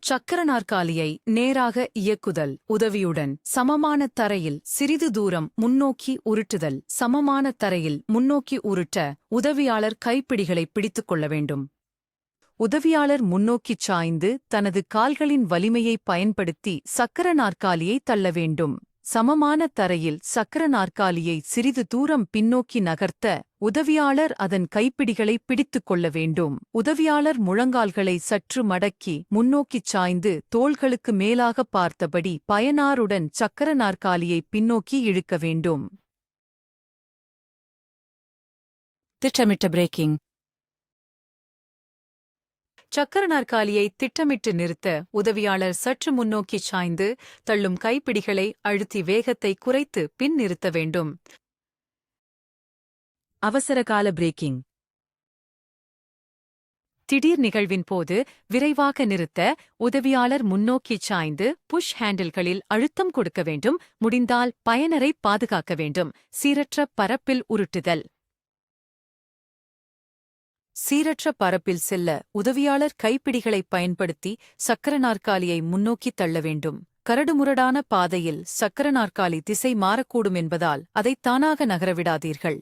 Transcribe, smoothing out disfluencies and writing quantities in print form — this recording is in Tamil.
சக்கர நாற்காலியை நேராக இயக்குதல் உதவியுடன் சமமான தரையில் சிறிது தூரம் முன்னோக்கி உருட்டுதல். சமமான தரையில் முன்னோக்கி உருட்ட உதவியாளர் கைப்பிடிகளை பிடித்துக் கொள்ள வேண்டும். உதவியாளர் முன்னோக்கிச் சாய்ந்து தனது கால்களின் வலிமையை பயன்படுத்தி சக்கர நாற்காலியை தள்ள வேண்டும். சமமான தரையில் சக்கர நாற்காலியை சிறிது தூரம் பின்னோக்கி நகர்த்த உதவியாளர் அதன் கைப்பிடிகளை பிடித்துக் கொள்ள வேண்டும். உதவியாளர் முழங்கால்களை சற்று மடக்கி முன்னோக்கிச் சாய்ந்து தோள்களுக்கு மேலாக பார்த்தபடி பயனாருடன் சக்கர நாற்காலியை பின்னோக்கி இழுக்க வேண்டும். திட்டமிட்ட பிரேக்கிங். சக்கர நாற்காலியை திட்டமிட்டு நிறுத்த உதவியாளர் சற்று முன்னோக்கிச் சாய்ந்து தள்ளும் கைப்பிடிகளை அழுத்தி வேகத்தை குறைத்து பின் நிறுத்த வேண்டும். அவசரகால பிரேக்கிங். திடீர் நிகழ்வின் போது விரைவாக நிறுத்த உதவியாளர் முன்னோக்கிச் சாய்ந்து புஷ் ஹேண்டில்களில் அழுத்தம் கொடுக்க வேண்டும். முடிந்தால் பயனரை பாதுகாக்க வேண்டும். சீரற்ற பரப்பில் உருட்டுதல். சீரற்ற பரப்பில் செல்ல உதவியாளர் கைப்பிடிகளைப் பயன்படுத்தி சக்கர நாற்காலியை முன்னோக்கித் தள்ள வேண்டும். கரடுமுரடான பாதையில் சக்கர நாற்காலி திசை மாறக்கூடும் என்பதால் அதை தானாக நகரவிடாதீர்கள்.